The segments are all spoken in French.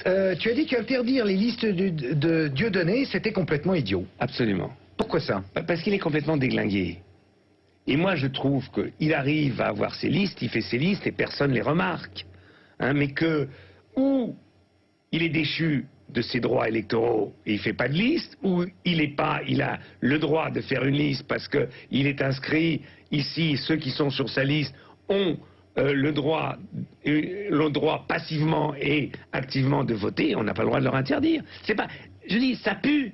Tu as dit qu'interdire les listes de Dieudonné, c'était complètement idiot. Absolument. Pourquoi ça? Parce qu'il est complètement déglingué. Et moi, je trouve qu'il arrive à avoir ses listes, il fait ses listes et personne ne les remarque. Hein, mais que, ou il est déchu de ses droits électoraux et il fait pas de liste, ou il a le droit de faire une liste parce qu'il est inscrit ici, ceux qui sont sur sa liste ont le droit passivement et activement de voter, on n'a pas le droit de leur interdire. C'est pas, je dis, ça pue,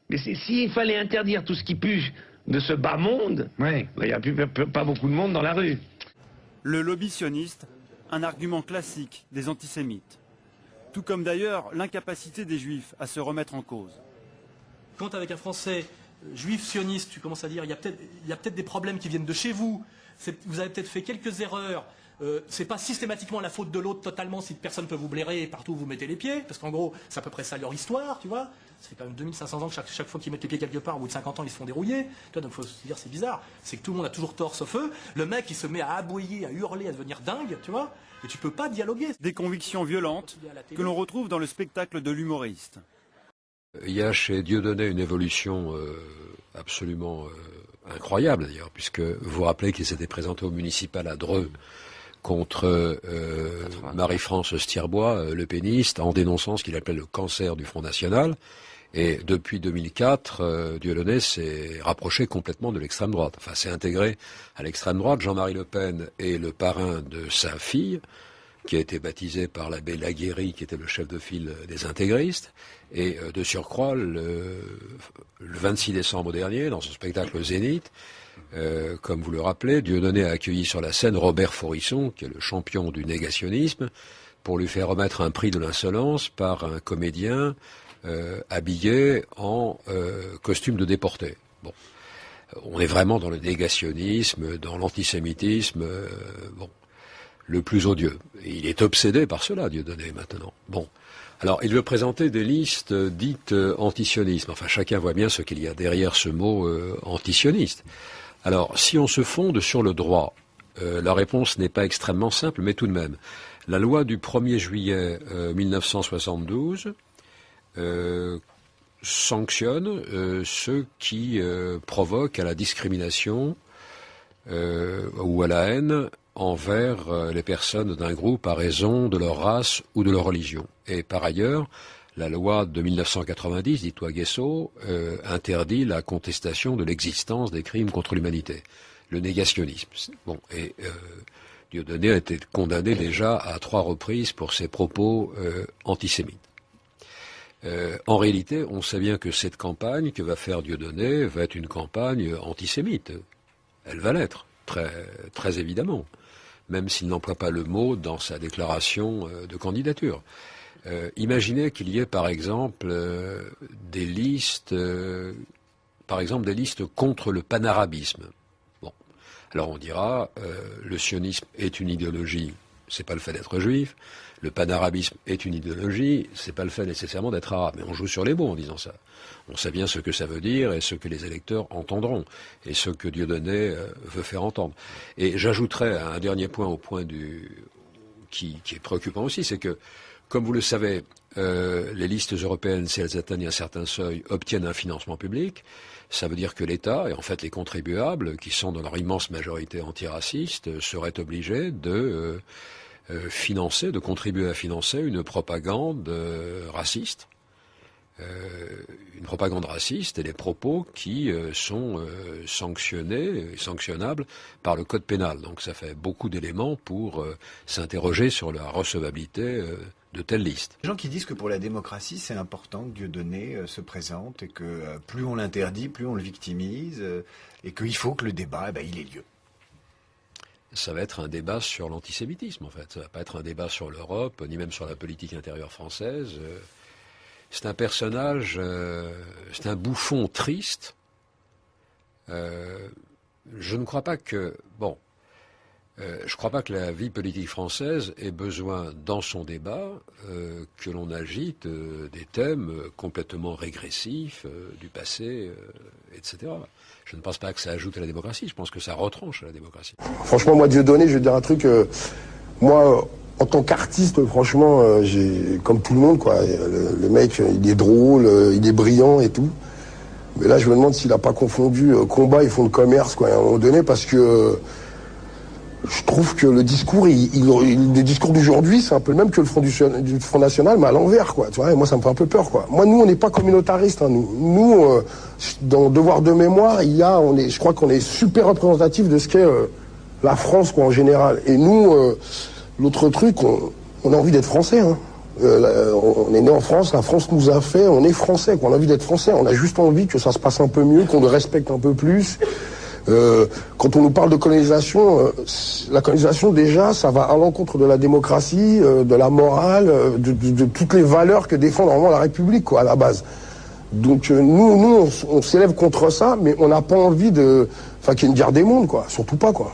mais s'il fallait interdire tout ce qui pue de ce bas monde, ouais, il n'y a pas beaucoup de monde dans la rue. Le lobby sioniste, un argument classique des antisémites. Tout comme d'ailleurs l'incapacité des juifs à se remettre en cause. Quand avec un Français juif sioniste, tu commences à dire il y a peut-être des problèmes qui viennent de chez vous, vous avez peut-être fait quelques erreurs, c'est pas systématiquement la faute de l'autre totalement si personne peut vous blairer partout où vous mettez les pieds, parce qu'en gros c'est à peu près ça leur histoire, tu vois. C'est quand même 2500 ans que chaque fois qu'ils mettent les pieds quelque part, au bout de 50 ans ils se font dérouiller. Tu vois, donc il faut se dire c'est bizarre, c'est que tout le monde a toujours tort sauf eux. Le mec il se met à aboyer, à hurler, à devenir dingue, tu vois. Et tu peux pas dialoguer. Des convictions violentes que l'on retrouve dans le spectacle de l'humoriste. Il y a chez Dieudonné une évolution absolument incroyable d'ailleurs, puisque vous vous rappelez qu'il s'était présenté au municipal à Dreux contre Marie-France Stirbois, le péniste, en dénonçant ce qu'il appelait le cancer du Front National. Et depuis 2004, Dieudonné s'est rapproché complètement de l'extrême droite. Enfin, s'est intégré à l'extrême droite. Jean-Marie Le Pen est le parrain de sa fille, qui a été baptisé par l'abbé Laguéry, qui était le chef de file des intégristes. Et de surcroît, le 26 décembre dernier, dans son spectacle Zénith, comme vous le rappelez, Dieudonné a accueilli sur la scène Robert Faurisson, qui est le champion du négationnisme, pour lui faire remettre un prix de l'insolence par un comédien habillé en costume de déporté. Bon, on est vraiment dans le négationnisme, dans l'antisémitisme, le plus odieux. Et il est obsédé par cela, Dieudonné, maintenant. Bon, alors il veut présenter des listes dites antisionisme. Enfin, chacun voit bien ce qu'il y a derrière ce mot antisioniste. Alors, si on se fonde sur le droit, la réponse n'est pas extrêmement simple, mais tout de même. La loi du 1er juillet 1972 sanctionne ceux qui provoquent à la discrimination ou à la haine envers les personnes d'un groupe à raison de leur race ou de leur religion. Et par ailleurs, la loi de 1990, dite loi Guesso, interdit la contestation de l'existence des crimes contre l'humanité, le négationnisme. Bon, et Dieudonné a été condamné déjà à 3 reprises pour ses propos antisémites. En réalité, on sait bien que cette campagne que va faire Dieudonné va être une campagne antisémite. Elle va l'être, très, très évidemment, même s'il n'emploie pas le mot dans sa déclaration de candidature. Imaginez qu'il y ait par exemple des listes contre le panarabisme. Bon, alors on dira le sionisme est une idéologie, c'est pas le fait d'être juif. Le panarabisme est une idéologie, c'est pas le fait nécessairement d'être arabe. Mais on joue sur les mots en disant ça. On sait bien ce que ça veut dire et ce que les électeurs entendront et ce que Dieudonné veut faire entendre. Et j'ajouterais un dernier point au point qui est préoccupant aussi, c'est que, comme vous le savez, les listes européennes, si elles atteignent un certain seuil, obtiennent un financement public. Ça veut dire que l'État, et en fait les contribuables, qui sont dans leur immense majorité antiracistes, seraient obligés de contribuer à financer une propagande raciste. Une propagande raciste et des propos qui sont sanctionnables par le code pénal. Donc ça fait beaucoup d'éléments pour s'interroger sur la recevabilité de telles listes. Les gens qui disent que pour la démocratie, c'est important que Dieudonné se présente et que plus on l'interdit, plus on le victimise et qu'il faut que le débat, il ait lieu. Ça va être un débat sur l'antisémitisme, en fait. Ça va pas être un débat sur l'Europe, ni même sur la politique intérieure française. C'est un personnage, c'est un bouffon triste. Je ne crois pas que, je crois pas que la vie politique française ait besoin, dans son débat, que l'on agite des thèmes complètement régressifs du passé, etc. Je ne pense pas que ça ajoute à la démocratie, je pense que ça retranche à la démocratie. Franchement, moi, Dieudonné, je vais dire un truc, moi, En tant qu'artiste, franchement, comme tout le monde, quoi. Le mec, il est drôle, il est brillant et tout. Mais là, je me demande s'il n'a pas confondu combat et fonds de commerce, quoi, à un moment donné, parce que je trouve que le discours, le discours d'aujourd'hui, c'est un peu le même que le Front National, mais à l'envers, quoi. Tu vois, et moi, ça me fait un peu peur, quoi. Moi, nous, on n'est pas communautaristes, hein, nous, dans Devoir de mémoire, je crois qu'on est super représentatif de ce qu'est la France, quoi, en général. Et nous, l'autre truc, on a envie d'être français, hein. On est né en France, la France nous a fait, on est français, quoi. On a envie d'être français, on a juste envie que ça se passe un peu mieux, qu'on le respecte un peu plus. Quand on nous parle de colonisation, la colonisation déjà, ça va à l'encontre de la démocratie, de la morale, de toutes les valeurs que défend normalement la République, quoi, à la base. Donc nous on s'élève contre ça, mais on n'a pas envie qu'il y ait une guerre des mondes, quoi. Surtout pas, quoi.